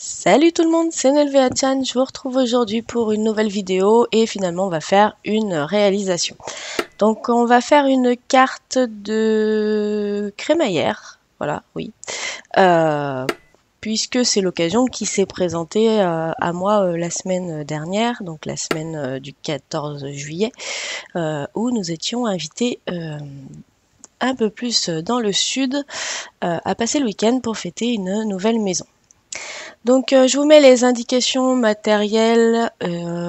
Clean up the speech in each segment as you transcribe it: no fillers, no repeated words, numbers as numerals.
Salut tout le monde, c'est Nelvéatian, je vous retrouve aujourd'hui pour une nouvelle vidéo et finalement on va faire une réalisation. Donc on va faire une carte de crémaillère, voilà, oui, puisque c'est l'occasion qui s'est présentée à moi la semaine dernière, donc la semaine du 14 juillet, où nous étions invités un peu plus dans le sud à passer le week-end pour fêter une nouvelle maison. Donc je vous mets les indications matérielles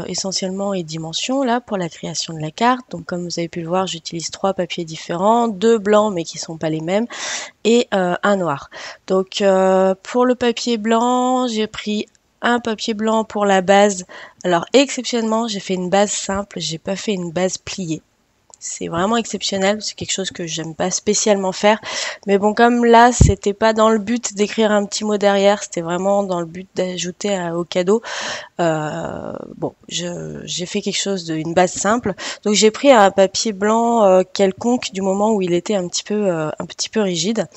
essentiellement et dimensions là pour la création de la carte. Donc comme vous avez pu le voir, j'utilise 3 papiers différents, 2 blancs mais qui sont pas les mêmes et un noir. Donc pour le papier blanc, j'ai pris un papier blanc pour la base. Alors exceptionnellement, j'ai fait une base simple, j'ai pas fait une base pliée. C'est vraiment exceptionnel, c'est quelque chose que j'aime pas spécialement faire. Mais bon, comme là, c'était pas dans le but d'écrire un petit mot derrière, c'était vraiment dans le but d'ajouter au cadeau. Bon, j'ai fait quelque chose une base simple. Donc j'ai pris un papier blanc quelconque du moment où il était un petit peu rigide.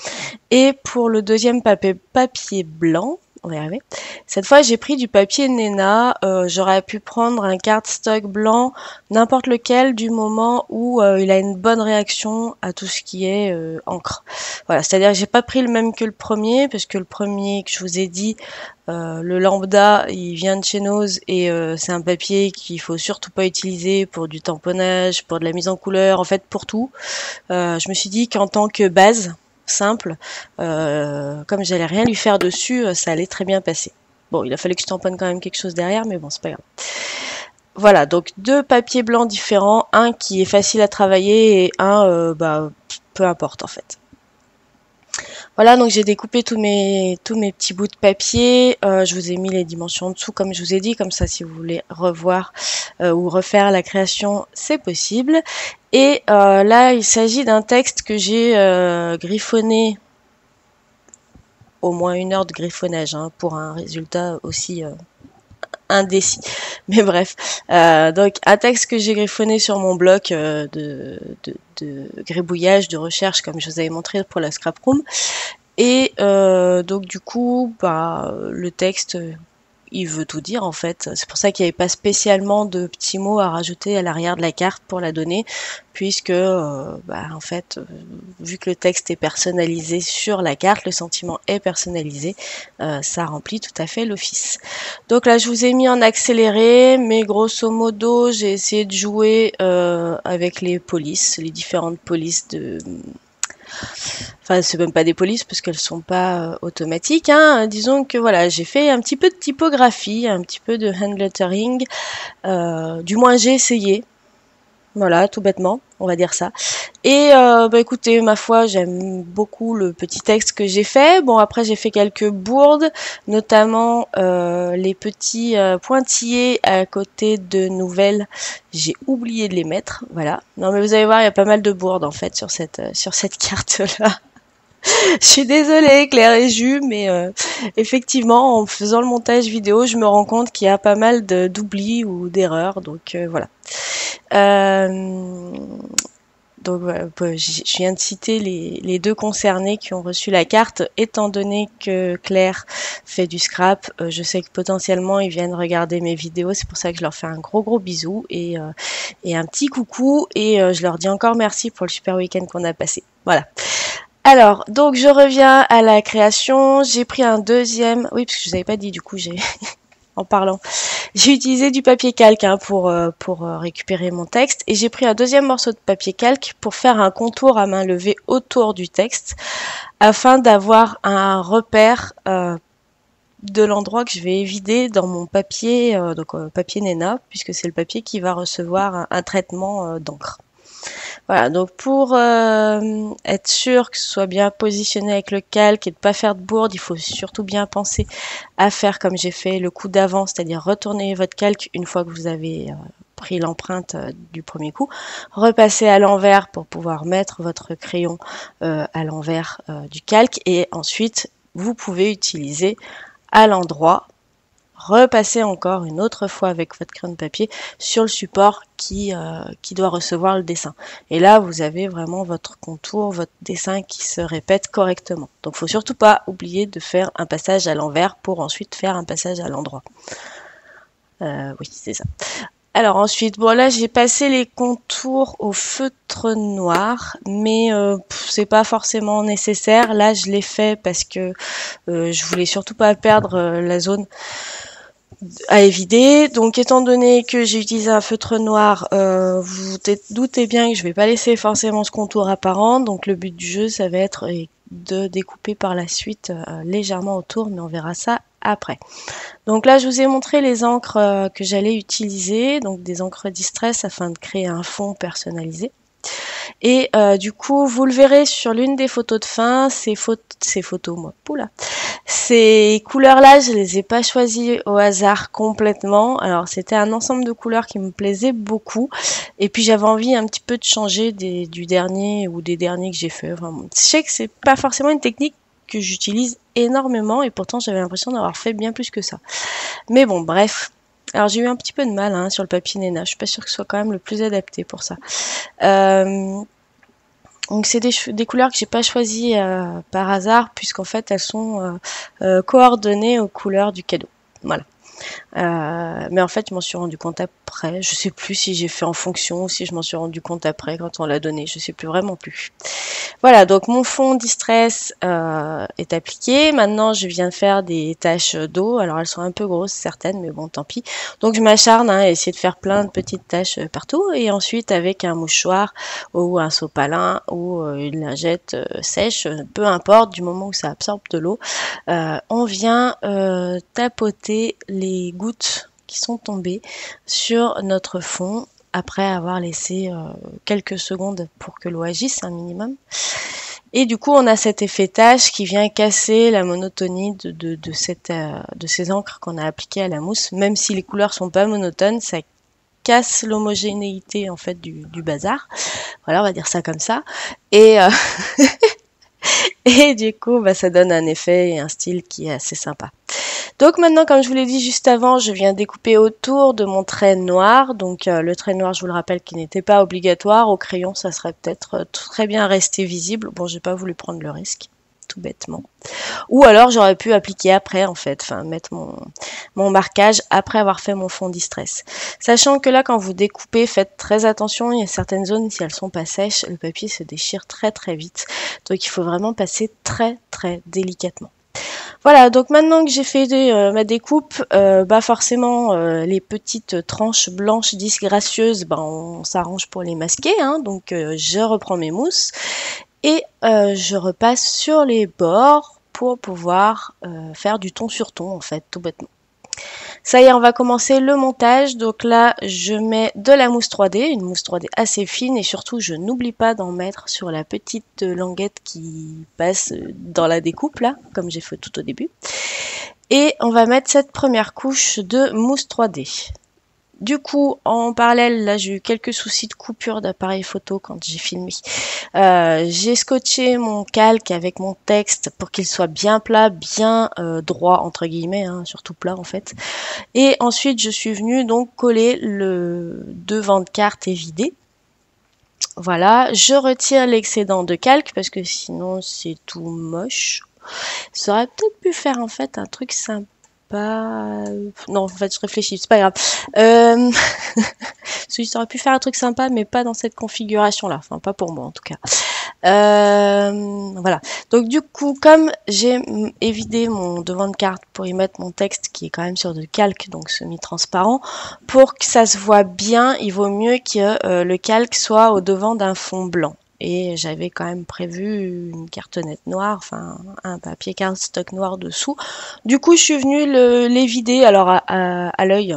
Et pour le deuxième papier blanc, on va y arriver. Cette fois, j'ai pris du papier Nena. J'aurais pu prendre un cardstock blanc, n'importe lequel, du moment où il a une bonne réaction à tout ce qui est encre. Voilà, c'est-à-dire que j'ai pas pris le même que le premier, parce que le premier que je vous ai dit, le lambda, il vient de chez Nose et c'est un papier qu'il faut surtout pas utiliser pour du tamponnage, pour de la mise en couleur, en fait pour tout. Je me suis dit qu'en tant que base simple, comme j'allais rien lui faire dessus, ça allait très bien passer. Bon, il a fallu que je tamponne quand même quelque chose derrière, mais bon, c'est pas grave. Voilà, donc 2 papiers blancs différents, un qui est facile à travailler et un, peu importe en fait. Voilà, donc j'ai découpé tous mes petits bouts de papier. Je vous ai mis les dimensions en dessous, comme je vous ai dit, comme ça, si vous voulez revoir ou refaire la création, c'est possible. Et là, il s'agit d'un texte que j'ai griffonné au moins 1 heure de griffonnage pour un résultat aussi indécis. Mais bref, donc un texte que j'ai griffonné sur mon bloc de gribouillage, de recherche, comme je vous avais montré pour la scrap room. Et donc du coup, le texte, il veut tout dire en fait. C'est pour ça qu'il n'y avait pas spécialement de petits mots à rajouter à l'arrière de la carte pour la donner, puisque en fait, vu que le texte est personnalisé sur la carte, le sentiment est personnalisé, ça remplit tout à fait l'office. Donc là, je vous ai mis en accéléré, mais grosso modo, j'ai essayé de jouer avec les polices, les différentes polices de... Enfin, c'est même pas des polices parce qu'elles sont pas automatiques. Disons que voilà, j'ai fait un petit peu de typographie, un petit peu de hand lettering. Du moins, j'ai essayé. Voilà, tout bêtement, on va dire ça. Et écoutez, ma foi, j'aime beaucoup le petit texte que j'ai fait. Bon, après, j'ai fait quelques bourdes, notamment les petits pointillés à côté de nouvelles. J'ai oublié de les mettre, voilà. Non, mais vous allez voir, il y a pas mal de bourdes en fait sur cette carte-là. Je suis désolée, Claire et Jus, mais effectivement, en faisant le montage vidéo, je me rends compte qu'il y a pas mal d'oublis ou d'erreurs, donc voilà. Donc voilà, je viens de citer les 2 concernés qui ont reçu la carte. Étant donné que Claire fait du scrap, je sais que potentiellement ils viennent regarder mes vidéos. C'est pour ça que je leur fais un gros bisou et un petit coucou. Et je leur dis encore merci pour le super week-end qu'on a passé. Voilà. Alors, donc je reviens à la création. J'ai pris un deuxième... Oui, parce que je vous avais pas dit, du coup, j'ai... en parlant. J'ai utilisé du papier calque pour récupérer mon texte et j'ai pris un deuxième morceau de papier calque pour faire un contour à main levée autour du texte afin d'avoir un repère de l'endroit que je vais vider dans mon papier, papier Nena, puisque c'est le papier qui va recevoir un traitement d'encre. Voilà, donc pour être sûr que ce soit bien positionné avec le calque et de ne pas faire de bourde, il faut surtout bien penser à faire comme j'ai fait le coup d'avant, c'est-à-dire retourner votre calque une fois que vous avez pris l'empreinte du premier coup, repasser à l'envers pour pouvoir mettre votre crayon à l'envers du calque et ensuite vous pouvez utiliser à l'endroit, repasser encore une autre fois avec votre crayon de papier sur le support qui doit recevoir le dessin. Et là, vous avez vraiment votre contour, votre dessin qui se répète correctement. Donc, il faut surtout pas oublier de faire un passage à l'envers pour ensuite faire un passage à l'endroit. Oui, c'est ça. Alors ensuite, bon là j'ai passé les contours au feutre noir, mais c'est pas forcément nécessaire. Là je l'ai fait parce que je voulais surtout pas perdre la zone à évider. Donc étant donné que j'ai utilisé un feutre noir, vous vous doutez bien que je vais pas laisser forcément ce contour apparent. Donc le but du jeu ça va être de découper par la suite légèrement autour, mais on verra ça après. Donc là, je vous ai montré les encres que j'allais utiliser, donc des encres Distress afin de créer un fond personnalisé. Et du coup, vous le verrez sur l'une des photos de fin, ces photos, moi, poula. Ces couleurs-là, je les ai pas choisies au hasard complètement. Alors, c'était un ensemble de couleurs qui me plaisait beaucoup. Et puis, j'avais envie un petit peu de changer du dernier ou des derniers que j'ai fait. Enfin, je sais que c'est pas forcément une technique que j'utilise énormément et pourtant j'avais l'impression d'avoir fait bien plus que ça. Mais bon, bref. Alors j'ai eu un petit peu de mal sur le papier Nena, je suis pas sûre que ce soit quand même le plus adapté pour ça. Donc c'est des couleurs que j'ai pas choisies par hasard puisqu'en fait elles sont coordonnées aux couleurs du cadeau. Voilà. Mais en fait, je m'en suis rendu compte après. Je sais plus si j'ai fait en fonction ou si je m'en suis rendu compte après quand on l'a donné. Je sais plus vraiment plus. Voilà, donc mon fond Distress est appliqué. Maintenant, je viens de faire des taches d'eau. Alors, elles sont un peu grosses, certaines, mais bon, tant pis. Donc, je m'acharne à essayer de faire plein de petites taches partout. Et ensuite, avec un mouchoir ou un sopalin ou une lingette sèche, peu importe, du moment où ça absorbe de l'eau, on vient tapoter les gouttes qui sont tombées sur notre fond après avoir laissé quelques secondes pour que l'eau agisse un minimum. Et du coup, on a cet effet tache qui vient casser la monotonie de ces encres qu'on a appliquées à la mousse. Même si les couleurs sont pas monotones, ça casse l'homogénéité en fait du bazar. Voilà, on va dire ça comme ça. Et et du coup, ça donne un effet et un style qui est assez sympa. Donc maintenant, comme je vous l'ai dit juste avant, je viens découper autour de mon trait noir. Donc le trait noir, je vous le rappelle, qui n'était pas obligatoire. Au crayon, ça serait peut-être très bien resté visible. Bon, j'ai pas voulu prendre le risque, tout bêtement. Ou alors, j'aurais pu appliquer après, en fait. Enfin, mettre mon marquage après avoir fait mon fond Distress. Sachant que là, quand vous découpez, faites très attention. Il y a certaines zones, si elles sont pas sèches, le papier se déchire très très vite. Donc, il faut vraiment passer très très délicatement. Voilà, donc maintenant que j'ai fait ma découpe, forcément les petites tranches blanches disgracieuses, on s'arrange pour les masquer, donc je reprends mes mousses et je repasse sur les bords pour pouvoir faire du ton sur ton en fait, tout bêtement. Ça y est, on va commencer le montage. Donc là, je mets de la mousse 3D, une mousse 3D assez fine et surtout, je n'oublie pas d'en mettre sur la petite languette qui passe dans la découpe là, comme j'ai fait tout au début. Et on va mettre cette première couche de mousse 3D. Du coup, en parallèle, là, j'ai eu quelques soucis de coupure d'appareil photo quand j'ai filmé. J'ai scotché mon calque avec mon texte pour qu'il soit bien plat, bien droit, entre guillemets, surtout plat en fait. Et ensuite, je suis venue donc coller le devant de carte et vider. Voilà, je retire l'excédent de calque parce que sinon, c'est tout moche. Ça aurait peut-être pu faire en fait un truc sympa. Non, en fait, je réfléchis, c'est pas grave. Ça aurait pu faire un truc sympa, mais pas dans cette configuration-là. Enfin, pas pour moi, en tout cas. Voilà. Donc, du coup, comme j'ai évidé mon devant de carte pour y mettre mon texte, qui est quand même sur de calque, donc semi-transparent, pour que ça se voit bien, il vaut mieux que le calque soit au devant d'un fond blanc. Et j'avais quand même prévu une cartonnette noire, enfin un papier cardstock noir dessous. Du coup, je suis venue les vider, alors à l'œil,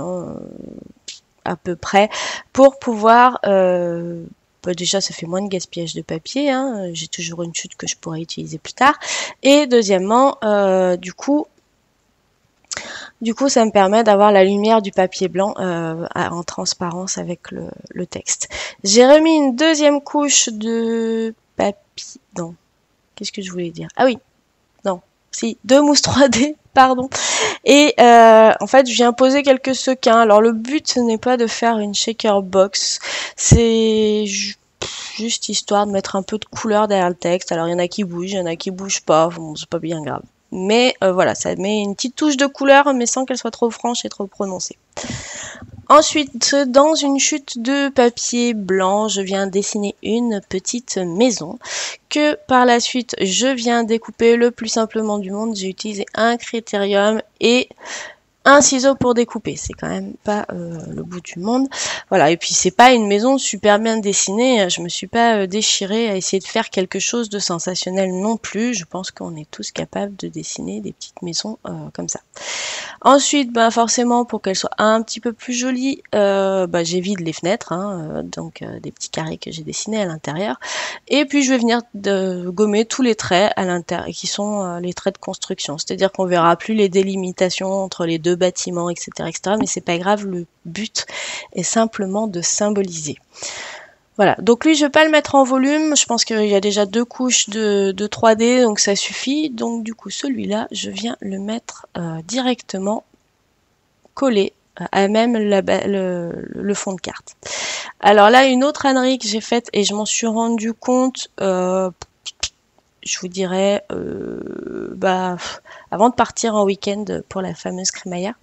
à peu près, pour pouvoir... déjà, ça fait moins de gaspillage de papier. J'ai toujours une chute que je pourrais utiliser plus tard. Et deuxièmement, du coup, ça me permet d'avoir la lumière du papier blanc en transparence avec le texte. J'ai remis une deuxième couche de papier... Non, qu'est-ce que je voulais dire? Ah oui, non, si, de mousse 3D Pardon. Et en fait, je viens poser quelques sequins. Alors le but, ce n'est pas de faire une shaker box, c'est juste histoire de mettre un peu de couleur derrière le texte. Alors il y en a qui bougent, il y en a qui bougent pas, bon, c'est pas bien grave. Mais voilà, ça met une petite touche de couleur, mais sans qu'elle soit trop franche et trop prononcée. Ensuite, dans une chute de papier blanc, je viens dessiner une petite maison que par la suite, je viens découper le plus simplement du monde. J'ai utilisé un critérium et un ciseau pour découper, c'est quand même pas le bout du monde. Voilà, et puis c'est pas une maison super bien dessinée, je me suis pas déchirée à essayer de faire quelque chose de sensationnel non plus. Je pense qu'on est tous capables de dessiner des petites maisons comme ça. Ensuite, ben forcément, pour qu'elle soit un petit peu plus jolie, j'évite les fenêtres, donc des petits carrés que j'ai dessinés à l'intérieur. Et puis je vais venir gommer tous les traits à l'intérieur, qui sont les traits de construction. C'est-à-dire qu'on verra plus les délimitations entre les deux bâtiments, etc., etc. Mais c'est pas grave, le but est simplement de symboliser. Voilà, donc lui je vais pas le mettre en volume, je pense qu'il y a déjà 2 couches de 3D, donc ça suffit. Donc du coup celui-là, je viens le mettre directement collé à même le fond de carte. Alors là, une autre ânerie que j'ai faite et je m'en suis rendu compte, je vous dirais, avant de partir en week-end pour la fameuse crémaillère,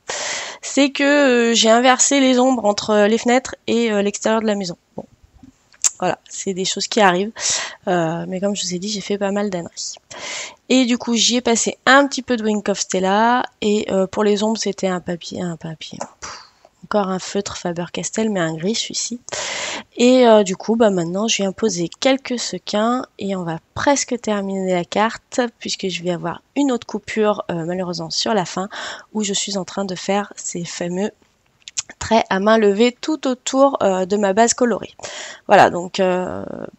c'est que j'ai inversé les ombres entre les fenêtres et l'extérieur de la maison. Bon. Voilà, c'est des choses qui arrivent, mais comme je vous ai dit, j'ai fait pas mal d'âneries. Et du coup, j'y ai passé un petit peu de Wink of Stella, et pour les ombres, c'était un papier, encore un feutre Faber-Castell, mais un gris celui-ci. Et du coup, maintenant, je viens poser quelques sequins, et on va presque terminer la carte, puisque je vais avoir une autre coupure, malheureusement sur la fin, où je suis en train de faire ces fameux traits à main levée tout autour de ma base colorée. Voilà, donc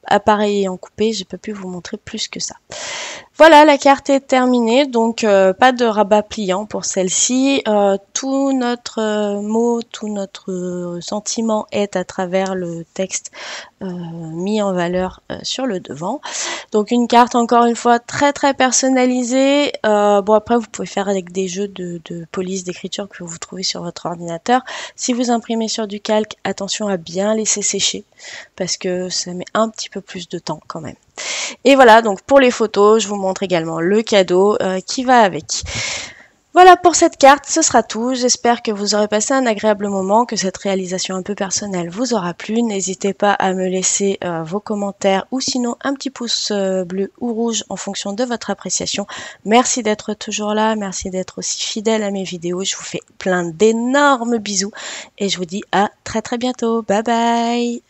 appareil ayant coupé, j'ai pas pu vous montrer plus que ça. Voilà, la carte est terminée, donc pas de rabat pliant pour celle-ci. Tout notre mot, tout notre sentiment est à travers le texte mis en valeur sur le devant. Donc une carte encore une fois très très personnalisée. Bon après vous pouvez faire avec des jeux de police d'écriture que vous trouvez sur votre ordinateur. Si vous imprimez sur du calque, attention à bien laisser sécher parce que ça met un petit peu plus de temps quand même. Et voilà, donc pour les photos, je vous montre également le cadeau qui va avec. Voilà pour cette carte, ce sera tout. J'espère que vous aurez passé un agréable moment, que cette réalisation un peu personnelle vous aura plu. N'hésitez pas à me laisser vos commentaires ou sinon un petit pouce bleu ou rouge en fonction de votre appréciation. Merci d'être toujours là, merci d'être aussi fidèle à mes vidéos. Je vous fais plein d'énormes bisous et je vous dis à très très bientôt. Bye bye!